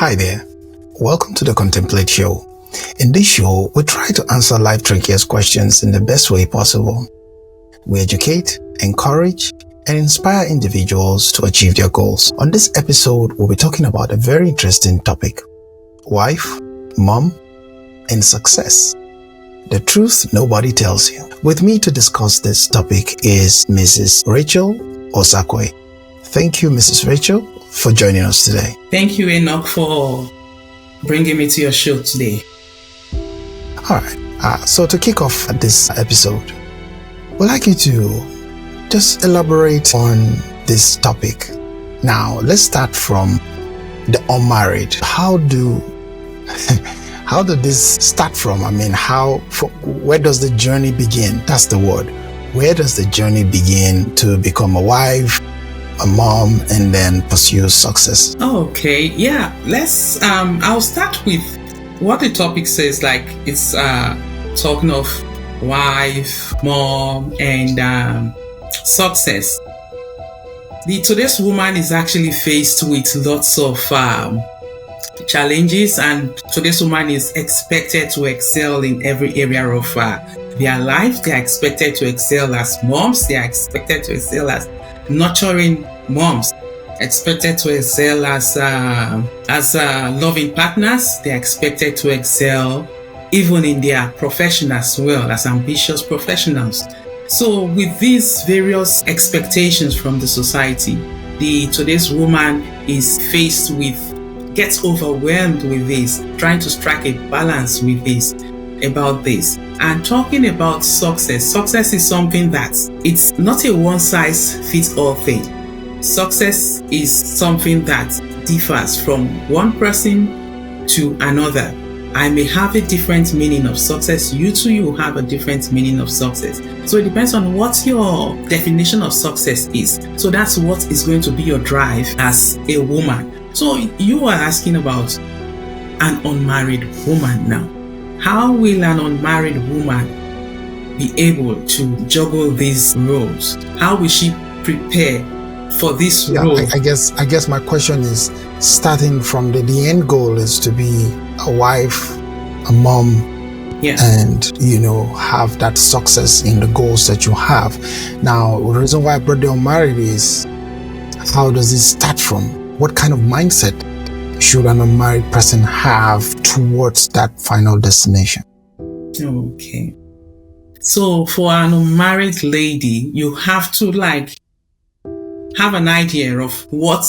Hi there. Welcome to the Contemplate Show. In this show, we try to answer life trickiest questions in the best way possible. We educate, encourage, and inspire individuals to achieve their goals. On this episode, we'll be talking about a very interesting topic: wife, mom, and success. The truth nobody tells you. With me to discuss this topic is Mrs. Rachael Osakwe. Thank you, Mrs. Rachael, for joining us today. Thank you, Enoch, for bringing me to your show today. All right. So to kick off this episode, we'd like you to just elaborate on this topic. Now, let's start from the unmarried. How do this start from? I mean, where does the journey begin? That's the word. Where does the journey begin to become a wife, a mom, and then pursue success? Okay, yeah. I'll start with what the topic says. Like, it's talking of wife, mom, and success. Today's woman is actually faced with lots of challenges, and today's woman is expected to excel in every area of their life. They are expected to excel as moms. They are expected to excel as nurturing moms, expected to excel as loving partners. They are expected to excel even in their profession as well, as ambitious professionals. So with these various expectations from the society, today's woman gets overwhelmed with this, trying to strike a balance with this, about this. And talking about success is something that it's not a one-size-fits-all thing. Success is something that differs from one person to another. I may have a different meaning of success. You too, you have a different meaning of success. So it depends on what your definition of success is. So that's what is going to be your drive as a woman. So you are asking about an unmarried woman now. How will an unmarried woman be able to juggle these roles? How will she prepare for this role? I guess my question is, starting from the end goal is to be a wife, a mom, and have that success in the goals that you have. Now, the reason why I brought the unmarried is, how does it start from? What kind of mindset should an unmarried person have towards that final destination? Okay. So for an unmarried lady, you have to have an idea of what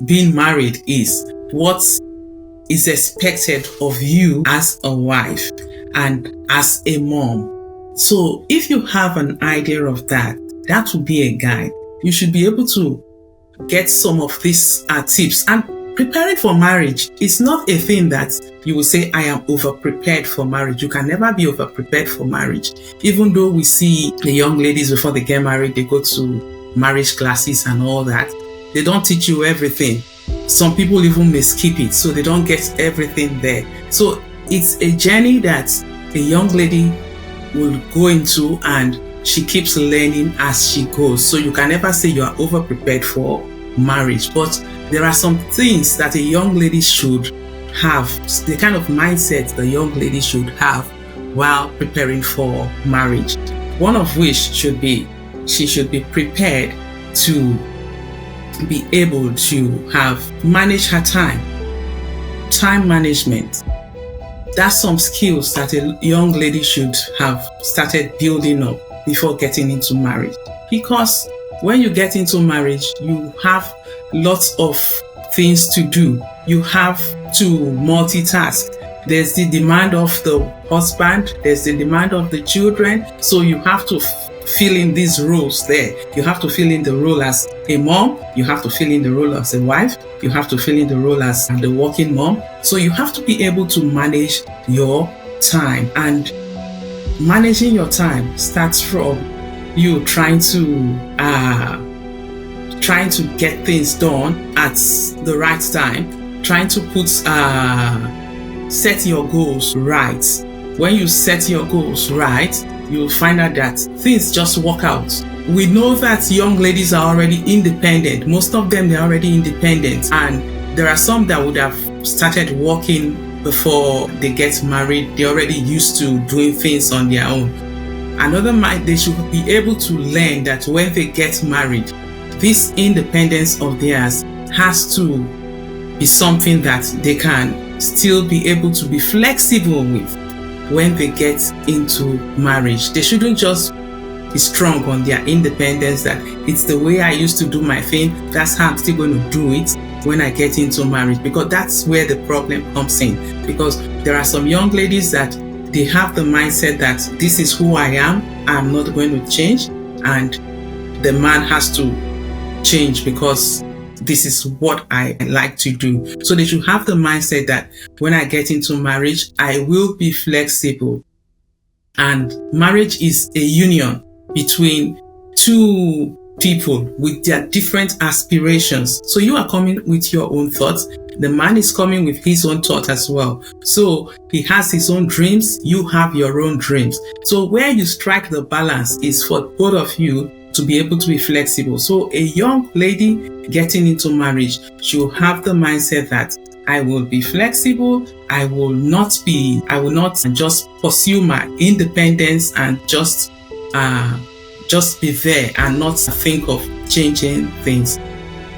being married is, what is expected of you as a wife and as a mom. So if you have an idea of that, that will be a guide. You should be able to get some of these tips. And preparing for marriage is not a thing that you will say, I am over-prepared for marriage. You can never be over-prepared for marriage. Even though we see the young ladies before they get married, they go to marriage classes and all that. They don't teach you everything. Some people even may skip it, so they don't get everything there. So it's a journey that a young lady will go into, and she keeps learning as she goes. So you can never say you are over-prepared for marriage. But there are some things that a young lady should have, the kind of mindset the young lady should have while preparing for marriage. One of which should be, she should be prepared to be able to manage her time management. That's some skills that a young lady should have started building up before getting into marriage. Because when you get into marriage, you have lots of things to do. You have to multitask. There's the demand of the husband, there's the demand of the children. So you have to fill in these roles there. You have to fill in the role as a mom, you have to fill in the role as a wife, you have to fill in the role as the working mom. So you have to be able to manage your time. And managing your time starts from you trying to get things done at the right time, trying to set your goals right. When you set your goals right, you'll find out that things just work out. We know that young ladies are already independent. Most of them, they're already independent, and there are some that would have started working before they get married. They're already used to doing things on their own. Another mind, they should be able to learn that when they get married, this independence of theirs has to be something that they can still be able to be flexible with when they get into marriage. They shouldn't just be strong on their independence, that it's the way I used to do my thing, that's how I'm still going to do it when I get into marriage, because that's where the problem comes in. Because there are some young ladies that they have the mindset that this is who I am, I'm not going to change, and the man has to change because this is what I like to do. So they should have the mindset that when I get into marriage, I will be flexible. And marriage is a union between two people with their different aspirations. So you are coming with your own thoughts. The man is coming with his own thought as well. So he has his own dreams. You have your own dreams. So where you strike the balance is for both of you to be able to be flexible. So a young lady getting into marriage should have the mindset that I will be flexible. I will not just pursue my independence and just be there and not think of changing things.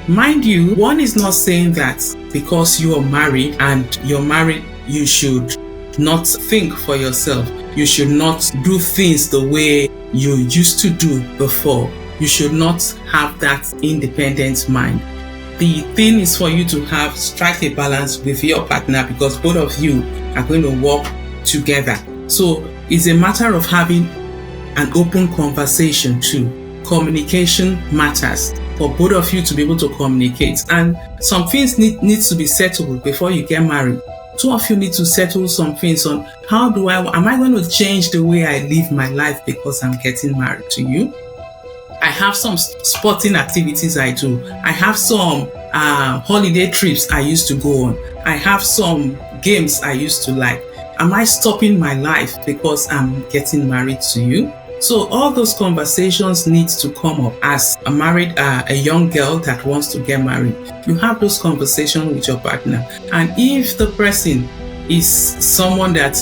Mind you, one is not saying that because you are married and you're married, you should not think for yourself. You should not do things the way you used to do before. You should not have that independent mind. The thing is for you to strike a balance with your partner, because both of you are going to work together. So it's a matter of having an open conversation too. Communication matters for both of you to be able to communicate, and some things needs to be settled before you get married. Two of you need to settle some things on am I going to change the way I live my life because I'm getting married to you? I have some sporting activities I do. I have some holiday trips I used to go on. I have some games I used to like. Am I stopping my life because I'm getting married to you? So all those conversations need to come up as a young girl that wants to get married. You have those conversations with your partner. And if the person is someone that,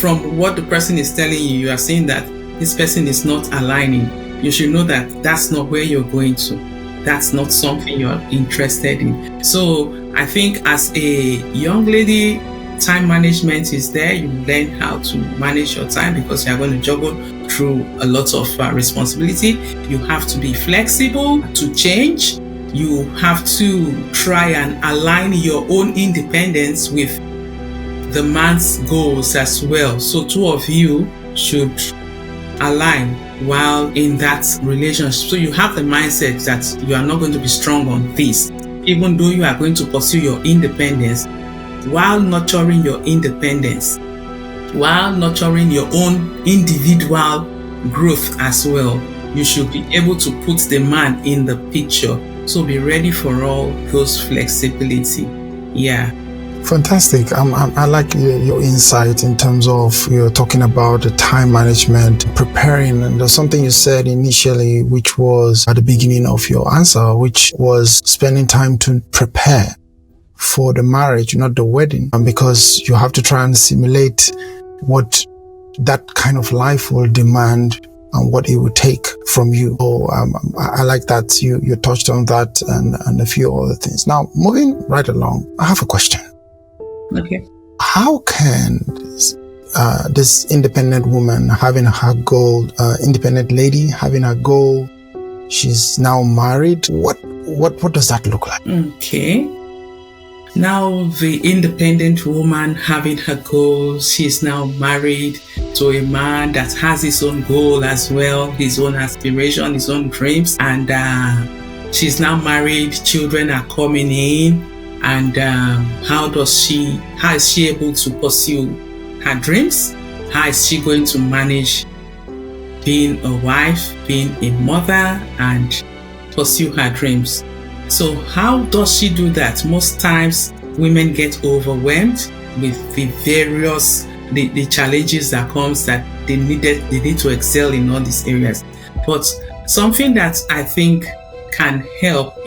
from what the person is telling you, you are saying that this person is not aligning, you should know that that's not where you're going to. That's not something you're interested in. So I think as a young lady, time management is there. You learn how to manage your time because you're going to juggle through a lot of responsibility. You have to be flexible to change. You have to try and align your own independence with the man's goals as well. So two of you should align while in that relationship. So you have the mindset that you are not going to be strong on this, even though you are going to pursue your independence, while nurturing your independence, while nurturing your own individual growth as well. You should be able to put the man in the picture. So be ready for all those flexibility. Yeah. Fantastic. I like your insight in terms of you're talking about the time management, preparing, and there's something you said initially, which was at the beginning of your answer, which was spending time to prepare for the marriage, not the wedding, and because you have to try and simulate what that kind of life will demand and what it would take from you. So I like that you touched on that and a few other things. Now, moving right along, I have a question. Okay. How can this independent woman having her goal, independent lady having her goal, she's now married, what does that look like? Okay. Now the independent woman having her goals, she's now married to a man that has his own goal as well, his own aspiration, his own dreams, and she's now married, children are coming in, and how is she able to pursue her dreams? How is she going to manage being a wife, being a mother, and pursue her dreams? So how does she do that? Most times women get overwhelmed with the various the challenges that comes that they need to excel in all these areas. But something that I think can help a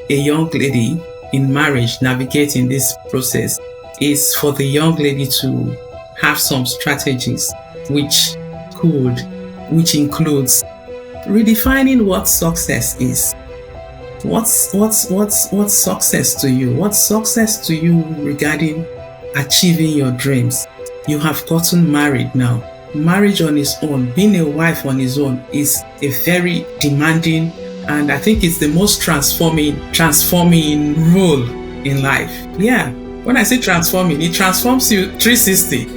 young lady in marriage, navigating this process, is for the young lady to have some strategies, which includes redefining what success is. What's success to you? What's success to you regarding achieving your dreams? You have gotten married now. Marriage on its own, being a wife on its own, is a very demanding, and I think it's the most transforming role in life. Yeah. When I say transforming, it transforms you 360.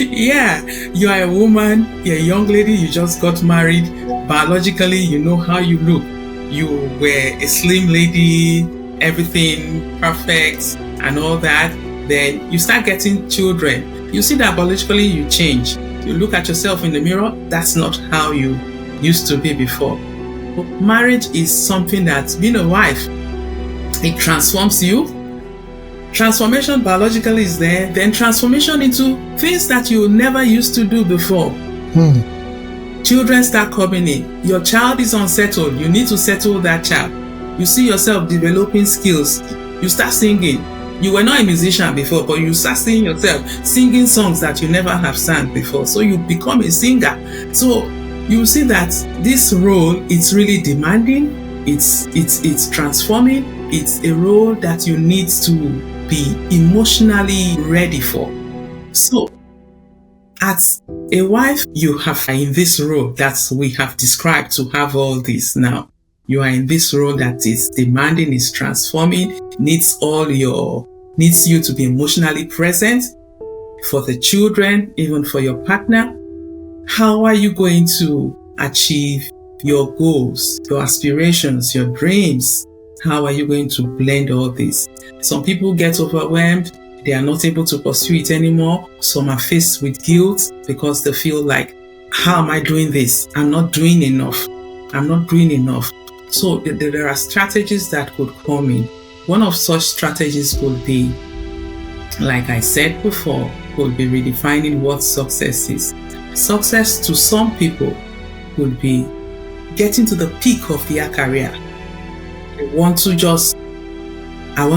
Yeah. You are a woman, you're a young lady, you just got married. Biologically, you know how you look. You were a slim lady, everything perfect and all that. Then you start getting children. You see that biologically you change. You look at yourself in the mirror, that's not how you used to be before. But marriage is something that, being a wife, it transforms you. Transformation biologically is there, then transformation into things that you never used to do before. Children start coming in. Your child is unsettled. You need to settle that child. You see yourself developing skills. You start singing. You were not a musician before, but you start seeing yourself singing songs that you never have sang before. So you become a singer. So you see that this role, it's really demanding. It's transforming. It's a role that you need to be emotionally ready for. So as a wife, you have in this role that we have described to have all this now. You are in this role that is demanding, is transforming, needs you to be emotionally present for the children, even for your partner. How are you going to achieve your goals, your aspirations, your dreams? How are you going to blend all this? Some people get overwhelmed. They are not able to pursue it anymore. Some are faced with guilt because they feel like, how am I doing this? I'm not doing enough. So there are strategies that could come in. One of such strategies could be, like I said before, could be redefining what success is. Success to some people could be getting to the peak of their career. I want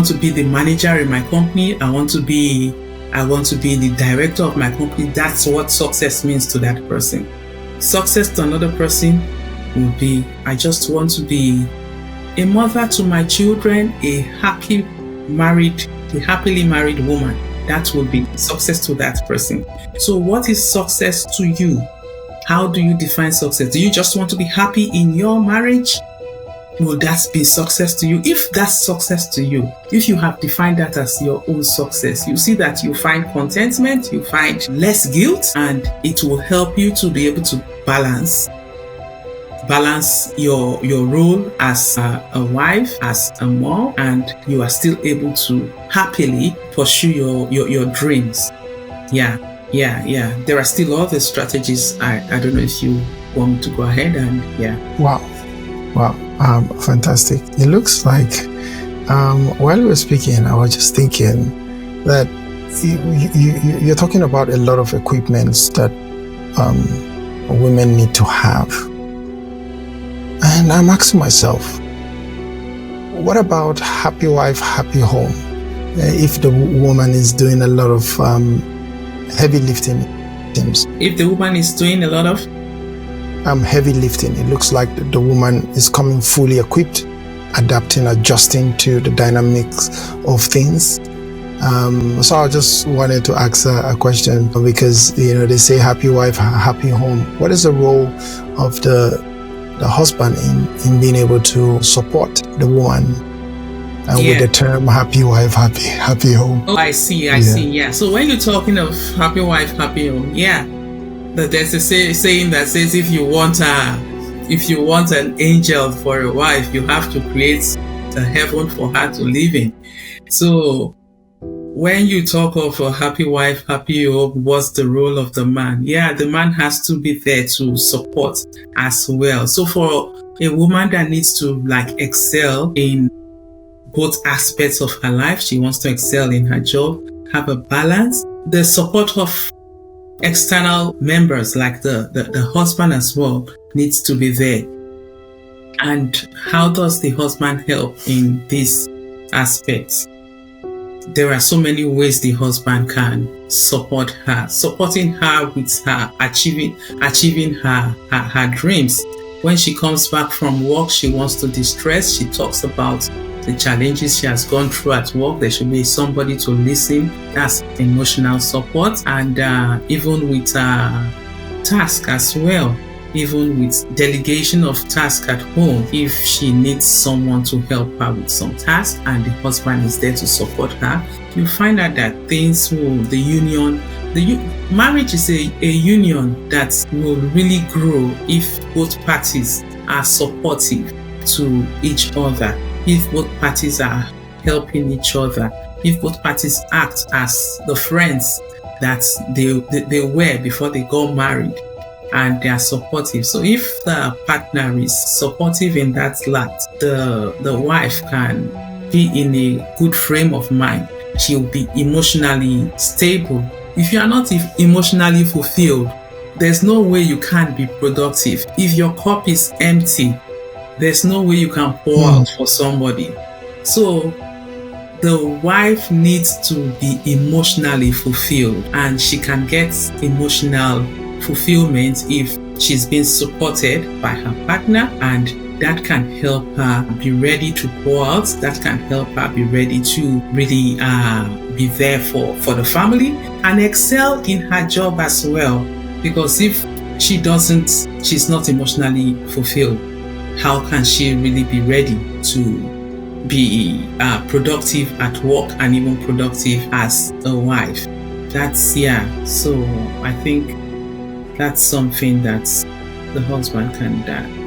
to be the manager in my company. I want to be the director of my company. That's what success means to that person. Success to another person would be, I just want to be a mother to my children, a happily married woman. That would be success to that person. So what is success to you? How do you define success? Do you just want to be happy in your marriage? Will that be success to you? If that's success to you, if you have defined that as your own success, you see that you find contentment, you find less guilt, and it will help you to be able to balance your role as a wife, as a mom, and you are still able to happily pursue your dreams. Yeah. There are still other strategies. I don't know if you want me to go ahead and Wow. Fantastic. It looks like while we were speaking, I was just thinking that you're talking about a lot of equipments that women need to have. And I'm asking myself, what about happy wife, happy home? If the woman is doing a lot of heavy lifting. If the woman is doing a lot of heavy lifting, it looks like the woman is coming fully equipped, adapting, adjusting to the dynamics of things. So I just wanted to ask a question, because they say happy wife, happy home. What is the role of the husband in being able to support the woman with the term happy wife, happy home? Oh, I see. Yeah. So when you're talking of happy wife, happy home, there's a saying that says if you want an angel for a wife, you have to create a heaven for her to live in. So when you talk of a happy wife, happy home, what's the role of the man? The man has to be there to support as well. So for a woman that needs to excel in both aspects of her life, she wants to excel in her job, have a balance, the support of external members like the husband as well needs to be there. And how does the husband help in this aspect. There are so many ways the husband can support her, supporting her with her achieving her dreams. When she comes back from work, she wants to distress. She talks about the challenges she has gone through at work. There should be somebody to listen. That's emotional support. And even with task as well, even with delegation of task at home, if she needs someone to help her with some task and the husband is there to support her, you find out that things will, marriage is a union that will really grow if both parties are supportive to each other, if both parties are helping each other, if both parties act as the friends that they were before they got married, and they are supportive. So if the partner is supportive in that light, the wife can be in a good frame of mind. She'll be emotionally stable. If you are not emotionally fulfilled, there's no way you can be productive. If your cup is empty, there's no way you can pour out for somebody. So the wife needs to be emotionally fulfilled, and she can get emotional fulfillment if she's been supported by her partner, and that can help her be ready to pour out. That can help her be ready to really be there for the family and excel in her job as well. Because if she's not emotionally fulfilled, how can she really be ready to be productive at work and even productive as a wife? So I think that's something that the husband can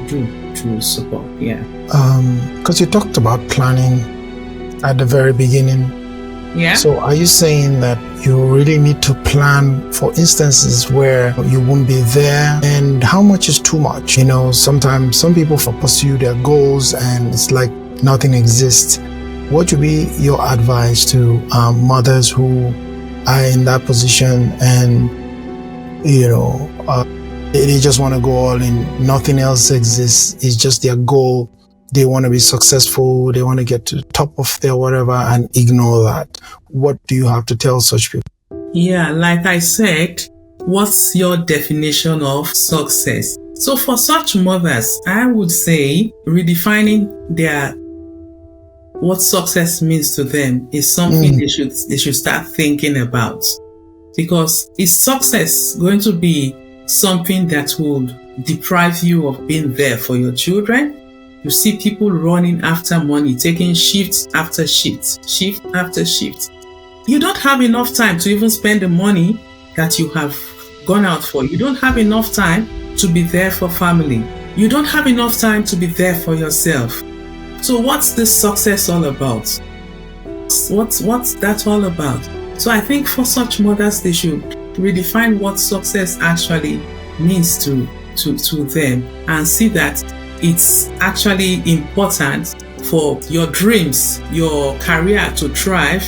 do to support. Because you talked about planning at the very beginning. Yeah. So are you saying that you really need to plan for instances where you won't be there? And how much is too much? Sometimes some people pursue their goals and it's like nothing exists. What would be your advice to mothers who are in that position and they just want to go all in, nothing else exists, it's just their goal, they want to be successful, they want to get to the top of their whatever, and ignore that? What do you have to tell such people? Yeah, like I said, what's your definition of success? So for such mothers, I would say redefining what success means to them is something they should start thinking about. Because is success going to be something that would deprive you of being there for your children? You see people running after money, taking shift after shift. You don't have enough time to even spend the money that you have gone out for. You don't have enough time to be there for family. You don't have enough time to be there for yourself. So what's this success all about? What's that all about? So I think for such mothers, they should redefine what success actually means to them and see that it's actually important for your dreams, your career to thrive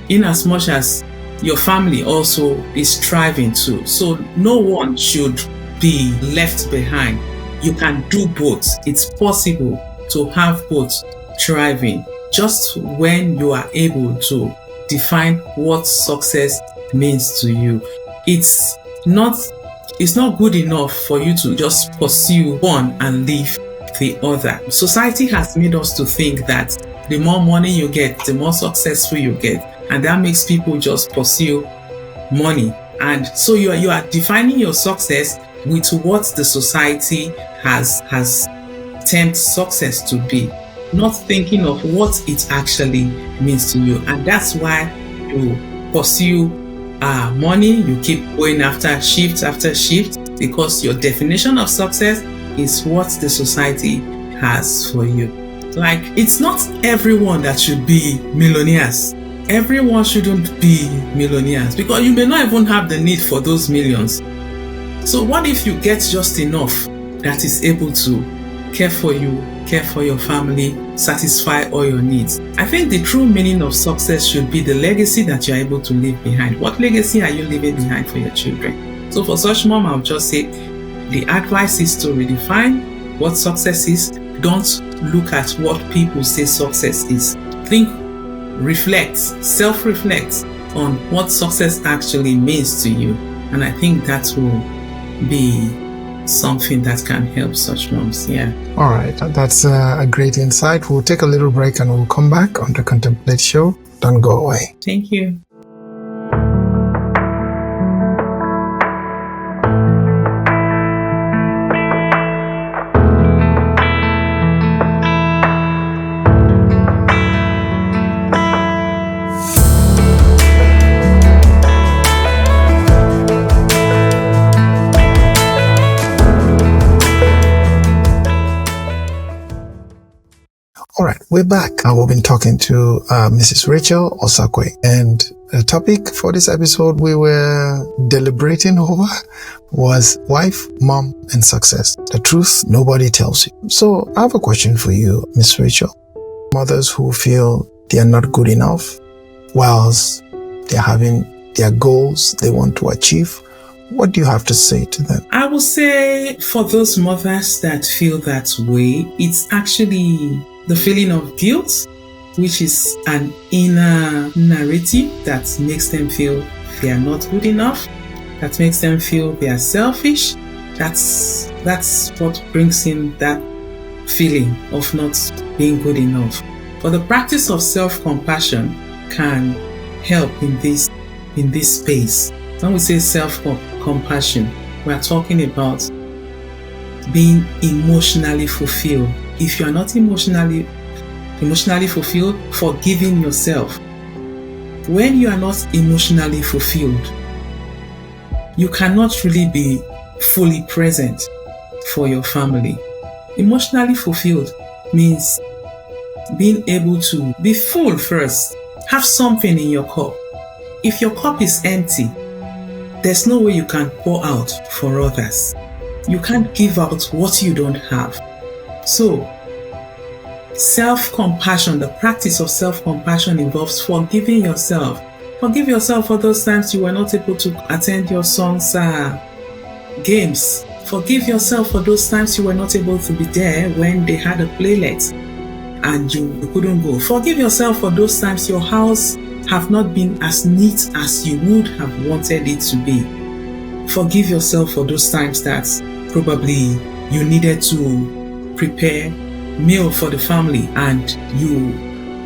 in as much as your family also is striving to. So no one should be left behind. You can do both. It's possible to have both thriving, just when you are able to define what success means to you. It's not good enough for you to just pursue one and leave the other. Society has made us to think that the more money you get, the more successful you get, and that makes people just pursue money. And so you are defining your success with what the society has termed success to be, not thinking of what it actually means to you. And that's why you pursue money, you keep going after shift, because your definition of success is what the society has for you. Like, it's not everyone that should be millionaires. Everyone shouldn't be millionaires, because you may not even have the need for those millions. So what if you get just enough that is able to care for you, care for your family, satisfy all your needs? I think the true meaning of success should be the legacy that you're able to leave behind. What legacy are you leaving behind for your children? So for such mom, I'll just say the advice is to redefine what success is. Don't look at what people say success is. Think self-reflect on what success actually means to you. And I think that will be something that can help such moms. Yeah. All right. That's a great insight. We'll take a little break and we'll come back on the Contemplate Show. Don't go away. Thank you. All right, we're back. We've been talking to Mrs. Rachael Osakwe, and the topic for this episode we were deliberating over was wife, mom, and success. The truth nobody tells you. So I have a question for you, Miss Rachael. Mothers who feel they are not good enough whilst they're having their goals they want to achieve, what do you have to say to them? I would say for those mothers that feel that way, it's actually the feeling of guilt, which is an inner narrative that makes them feel they are not good enough, that makes them feel they are selfish. That's what brings in that feeling of not being good enough. But the practice of self-compassion can help in this space. When we say self-compassion, we are talking about being emotionally fulfilled. If you are not emotionally fulfilled, forgiving yourself. When you are not emotionally fulfilled, you cannot really be fully present for your family. Emotionally fulfilled means being able to be full first. Have something in your cup. If your cup is empty, there's no way you can pour out for others. You can't give out what you don't have. So, self-compassion, the practice of self-compassion involves forgiving yourself. Forgive yourself for those times you were not able to attend your son's games. Forgive yourself for those times you were not able to be there when they had a playlet and you couldn't go. Forgive yourself for those times your house have not been as neat as you would have wanted it to be. Forgive yourself for those times that probably you needed to prepare meal for the family and you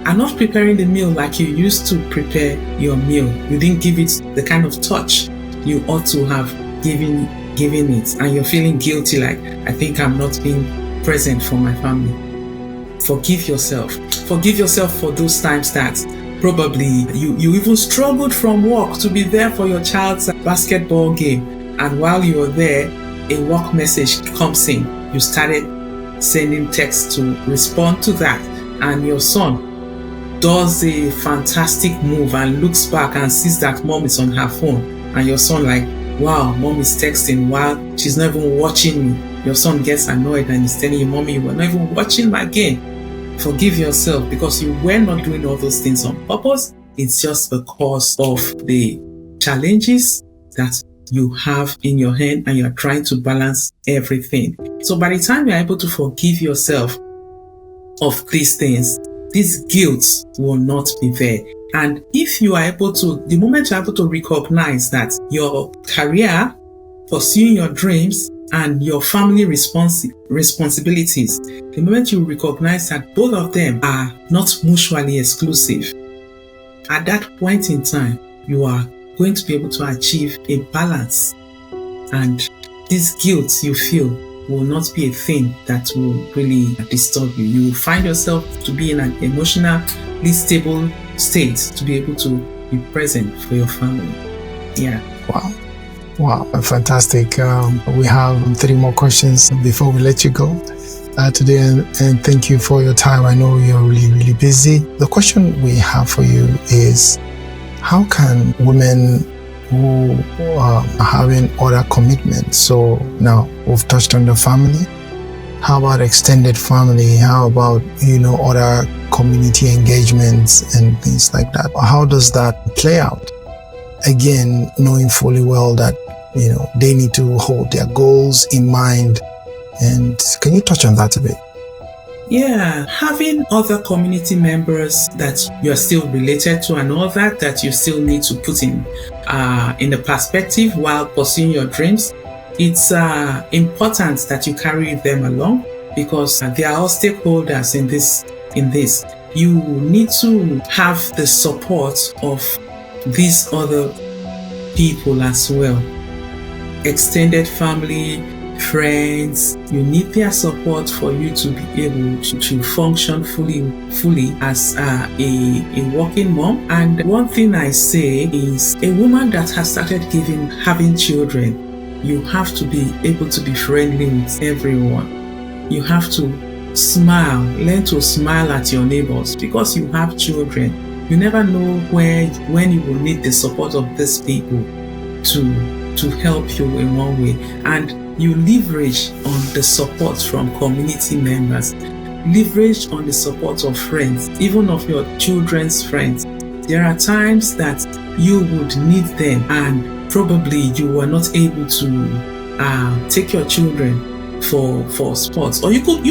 are not preparing the meal like you used to prepare your meal. You didn't give it the kind of touch you ought to have given it, and you're feeling guilty, like, I think I'm not being present for my family. Forgive yourself. Forgive yourself for those times that probably you even struggled from work to be there for your child's basketball game, and while you were there, a work message comes in. You started sending texts to respond to that, and your son does a fantastic move and looks back and sees that mom is on her phone, and your son like, wow, mom is texting while she's not even watching me. Your son gets annoyed and is telling you, mommy, you were not even watching my game. Forgive yourself because you were not doing all those things on purpose. It's just because of the challenges that you have in your hand and you're trying to balance everything. So by the time you're able to forgive yourself of these things, this guilt will not be there. And if you are able to, the moment you're able to recognize that your career, pursuing your dreams, and your family responsibilities, the moment you recognize that both of them are not mutually exclusive, at that point in time, you are going to be able to achieve a balance. And this guilt you feel will not be a thing that will really disturb you. You will find yourself to be in an emotionally stable state to be able to be present for your family. Yeah. Wow, fantastic. We have 3 more questions before we let you go today, and thank you for your time. I know you're really, really busy. The question we have for you is, how can women who are having other commitments, so now we've touched on the family, how about extended family, how about other community engagements and things like that, how does that play out? Again, knowing fully well that they need to hold their goals in mind. And can you touch on that a bit? Yeah, having other community members that you're still related to and all that you still need to put in the perspective while pursuing your dreams. It's important that you carry them along because they are all stakeholders in this. You need to have the support of these other people as well. Extended family, friends, you need their support for you to be able to function fully as a working mom. And one thing I say is, a woman that has started having children, you have to be able to be friendly with everyone. You have to smile, learn to smile at your neighbors because you have children. You never know when you will need the support of these people to help you in one way. And you leverage on the support from community members, leverage on the support of friends, even of your children's friends. There are times that you would need them and probably you were not able to take your children for sports, or you could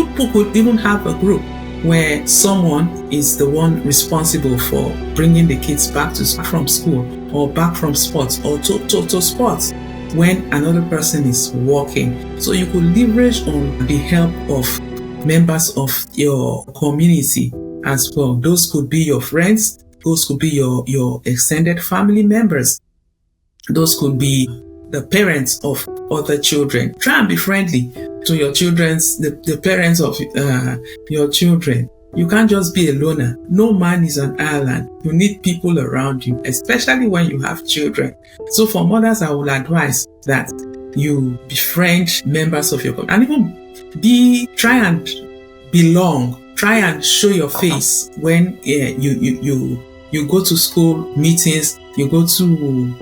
even have a group where someone is the one responsible for bringing the kids back from school or back from sports or to sports when another person is working. So you could leverage on the help of members of your community as well. Those could be your friends, those could be your extended family members, those could be the parents of other children. Try and be friendly to your the parents of your children. You can't just be a loner. No man is an island. You need people around you, especially when you have children. So for mothers, I would advise that you befriend members of your community and even try and belong. Try and show your face when you go to school meetings, you go to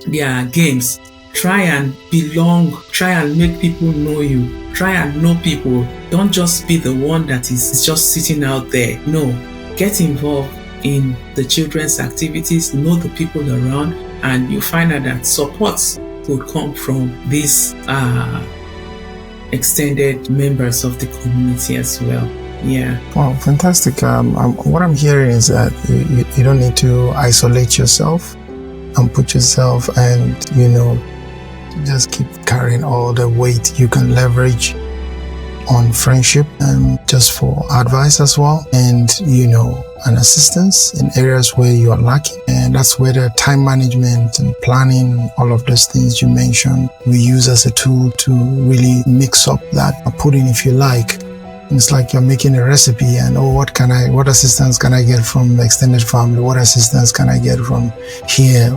their games. Try and belong, try and make people know you, try and know people. Don't just be the one that is just sitting out there. No, get involved in the children's activities, know the people around, and you find out that support would come from these extended members of the community as well. Yeah. Wow, fantastic. What I'm hearing is that you don't need to isolate yourself and put yourself and, just keep carrying all the weight. You can leverage on friendship and just for advice as well, and an assistance in areas where you are lacking. And that's where the time management and planning, all of those things you mentioned, we use as a tool to really mix up that pudding, if you like. And it's like you're making a recipe and what assistance can I get from the extended family? What assistance can I get from here?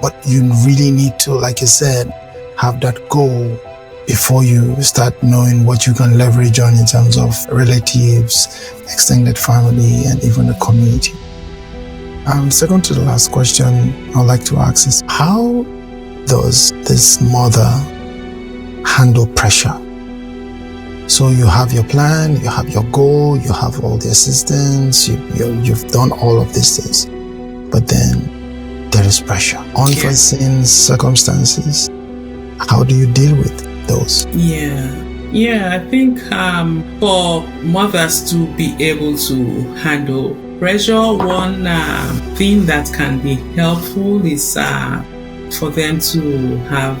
But you really need to, like you said, have that goal before you start knowing what you can leverage on in terms of relatives, extended family, and even the community. Second to the last question I'd like to ask is, how does this mother handle pressure? So you have your plan, you have your goal, you have all the assistance, you've done all of these things, but then there is pressure, unforeseen circumstances. How do you deal with those? Yeah, I think for mothers to be able to handle pressure, one thing that can be helpful is for them to have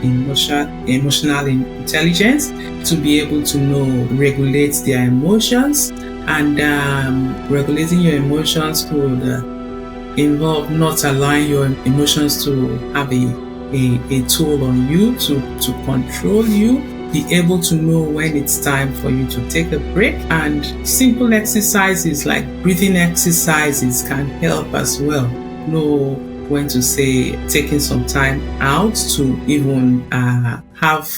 emotional intelligence, to be able to regulate their emotions. And regulating your emotions could involve not allowing your emotions to have a toll on you, to control you. Be able to know when it's time for you to take a break. And simple exercises like breathing exercises can help as well. Know when to say taking some time out to even have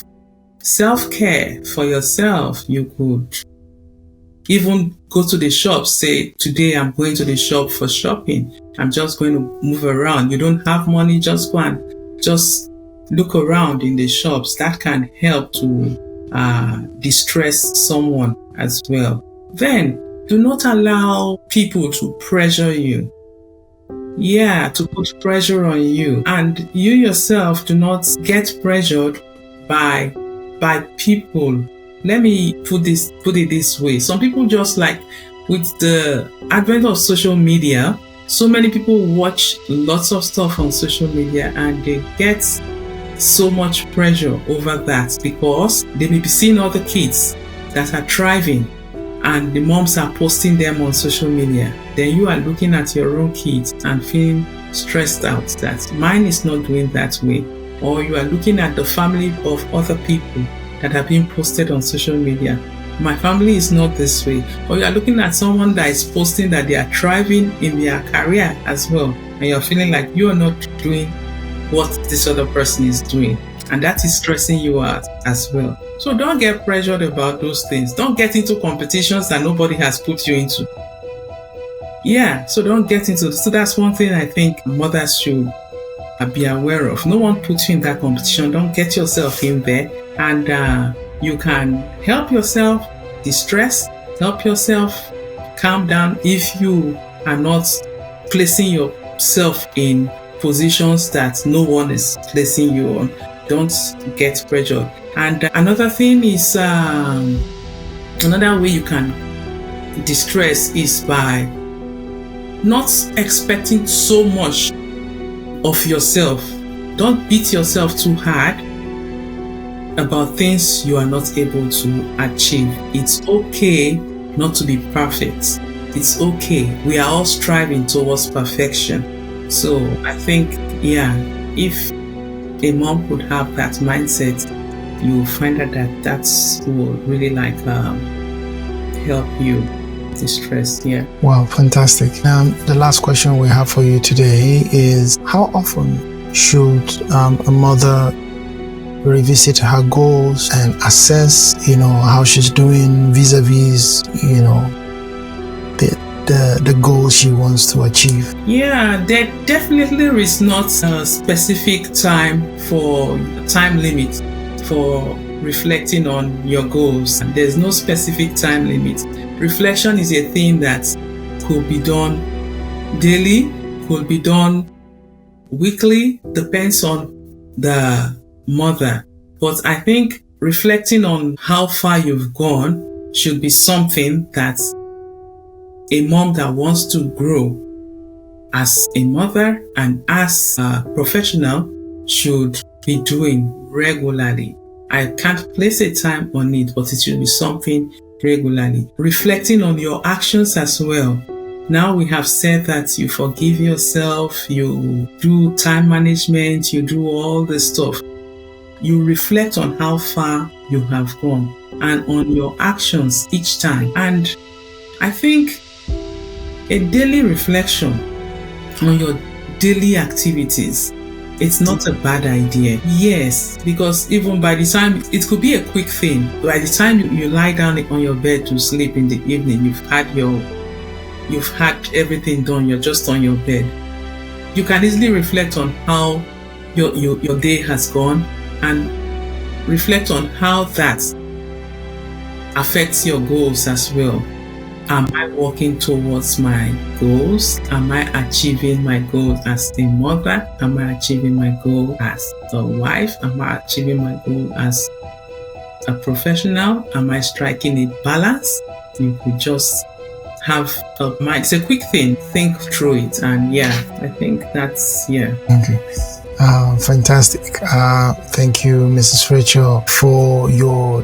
self-care for yourself. You could even go to the shop, say, today I'm going to the shop for shopping. I'm just going to move around. You don't have money, just go and just look around in the shops. That can help to distress someone as well. Then, do not allow people to pressure you. To put pressure on you. And you yourself do not get pressured by people let me put it this way. Some people just like, with the advent of social media, so many people watch lots of stuff on social media and they get so much pressure over that because they may be seeing other kids that are thriving and the moms are posting them on social media. Then you are looking at your own kids and feeling stressed out that mine is not doing that way. Or you are looking at the family of other people that have been posted on social media. My family is not this way. Or you are looking at someone that is posting that they are thriving in their career as well. And you're feeling like you are not doing what this other person is doing. And that is stressing you out as well. So don't get pressured about those things. Don't get into competitions that nobody has put you into. Yeah, so don't get into. So that's one thing I think mothers should be aware of. No one puts you in that competition. Don't get yourself in there. And you can help yourself distress, help yourself calm down if you are not placing yourself in positions that no one is placing you on. Don't get pressured. And another thing is, another way you can distress is by not expecting so much of yourself. Don't beat yourself too hard about things you are not able to achieve. It's okay not to be perfect. It's okay. We are all striving towards perfection. So I think, if a mom could have that mindset, you'll find out that will really help you distress. Yeah. Wow, fantastic. The last question we have for you today is, how often should a mother revisit her goals and assess, how she's doing vis-a-vis, the goals she wants to achieve? Yeah, there definitely is not a specific time limit for reflecting on your goals. There's no specific time limit. Reflection is a thing that could be done daily, could be done weekly, depends on the mother. But I think reflecting on how far you've gone should be something that a mom that wants to grow as a mother and as a professional should be doing regularly. I can't place a time on it, but it should be something regularly. Reflecting on your actions as well. Now we have said that you forgive yourself, you do time management, you do all this stuff. You reflect on how far you have gone and on your actions each time. And I think a daily reflection on your daily activities, it's not a bad idea. Yes, because even by the time, it could be a quick thing. By the time you lie down on your bed to sleep in the evening, you've had everything done, you're just on your bed. You can easily reflect on how your day has gone and reflect on how that affects your goals as well. Am I working towards my goals? Am I achieving my goals as a mother? Am I achieving my goal as a wife? Am I achieving my goal as a professional? Am I striking a balance? You could just have a mind. It's a quick thing. Think through it. And I think that's, Okay. Fantastic. Thank you, Mrs. Rachael, for your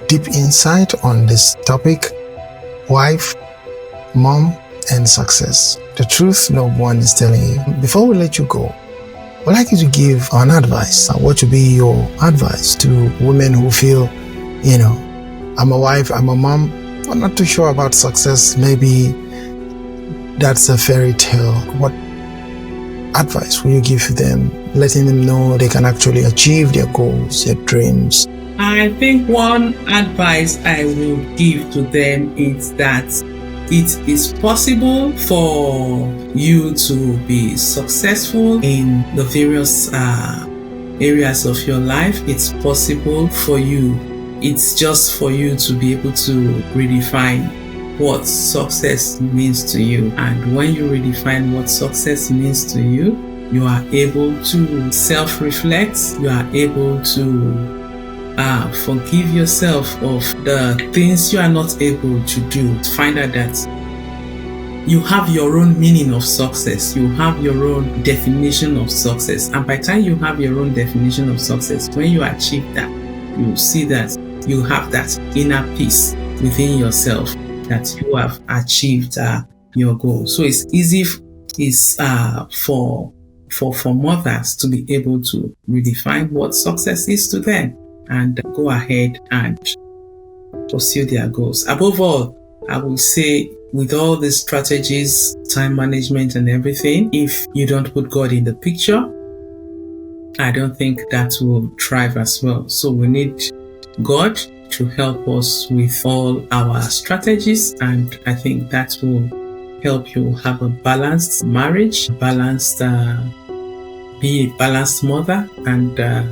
deep insight on this topic. Wife, mom, and success. The truth no one is telling you. Before we let you go, I'd like you to give an advice. What would be your advice to women who feel, I'm a wife, I'm a mom, I'm not too sure about success. Maybe that's a fairy tale. What advice will you give to them, letting them know they can actually achieve their goals, their dreams? I think one advice I will give to them is that it is possible for you to be successful in the various areas of your life. It's possible for you. It's just for you to be able to redefine what success means to you. And when you redefine what success means to you, you are able to self-reflect. You are able to forgive yourself of the things you are not able to do. Find out that you have your own meaning of success. You have your own definition of success. And by the time you have your own definition of success, when you achieve that, you see that you have that inner peace within yourself, that you have achieved your goal. So it's easy for mothers to be able to redefine what success is to them and go ahead and pursue their goals. Above all, I will say, with all these strategies, time management and everything, if you don't put God in the picture, I don't think that will thrive as well. So we need God to help us with all our strategies, and I think that will help you have a balanced marriage, be a balanced mother, and a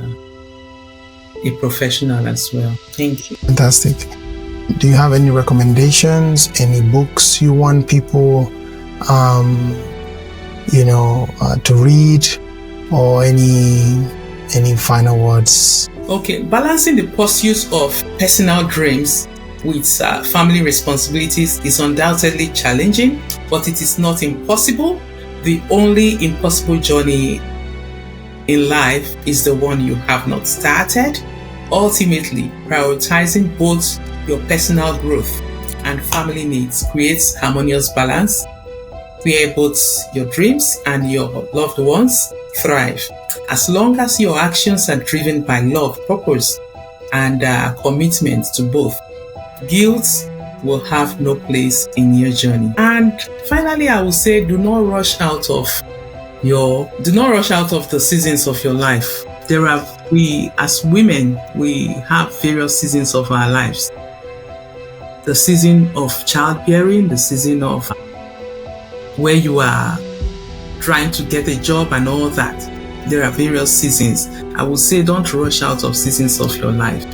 professional as well. Thank you. Fantastic. Do you have any recommendations, any books you want people, to read, or any final words? Okay, balancing the pursuit of personal dreams with family responsibilities is undoubtedly challenging, but it is not impossible. The only impossible journey in life is the one you have not started. Ultimately, prioritizing both your personal growth and family needs creates harmonious balance where both your dreams and your loved ones thrive. As long as your actions are driven by love, purpose, and commitment to both, guilt will have no place in your journey. And finally, I will say, do not rush out of the seasons of your life. We as women, we have various seasons of our lives. The season of childbearing, the season of where you are trying to get a job and all that. There are various seasons. I would say don't rush out of seasons of your life.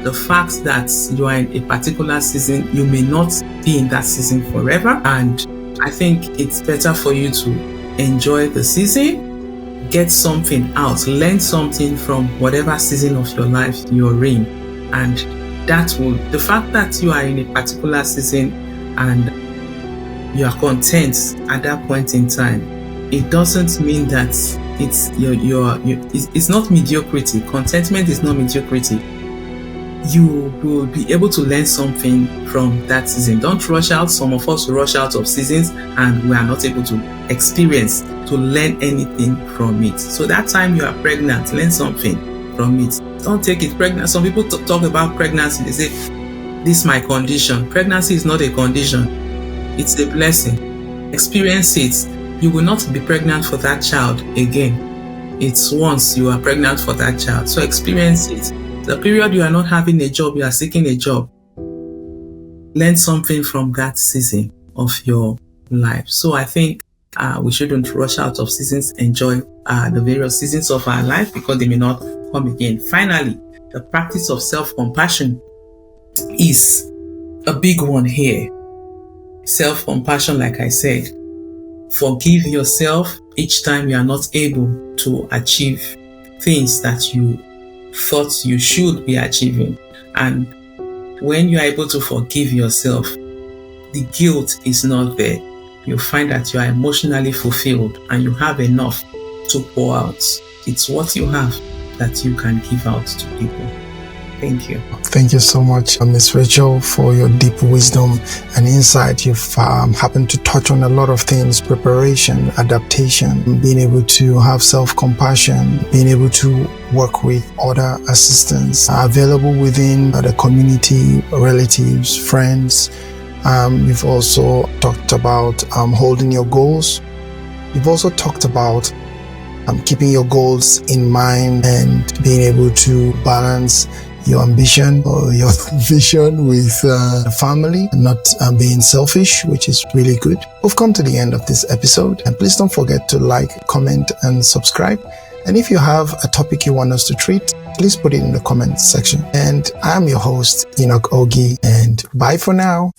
The fact that you are in a particular season, you may not be in that season forever. And I think it's better for you to enjoy the season, get something out, learn something from whatever season of your life you're in. And the fact that you are in a particular season and you are content at that point in time, it doesn't mean that it's not mediocrity. Contentment is not mediocrity. You will be able to learn something from that season. Don't rush out. Some of us rush out of seasons and we are not able to learn anything from it. So that time you are pregnant, learn something from it. Don't take it pregnant. Some people talk about pregnancy. They say, this is my condition. Pregnancy is not a condition. It's a blessing. Experience it. You will not be pregnant for that child again. It's once you are pregnant for that child. So experience it. The period you are not having a job, you are seeking a job. Learn something from that season of your life. So I think we shouldn't rush out of seasons. Enjoy the various seasons of our life because they may not come again. Finally, the practice of self-compassion is a big one here. Self-compassion, like I said, forgive yourself each time you are not able to achieve things that you thought you should be achieving. And when you are able to forgive yourself, the guilt is not there. You find that you are emotionally fulfilled and you have enough to pour out. It's what you have that you can give out to people. Thank you. Thank you so much, Miss Rachael, for your deep wisdom and insight. You've happened to touch on a lot of things: preparation, adaptation, being able to have self-compassion, being able to work with other assistants available within the community, relatives, friends. You've also talked about holding your goals. You've also talked about keeping your goals in mind and being able to balance your ambition or your vision with family, not being selfish, which is really good. We've come to the end of this episode, and please don't forget to like, comment, and subscribe. And if you have a topic you want us to treat, please put it in the comment section. And I'm your host, EnochOgie, and bye for now.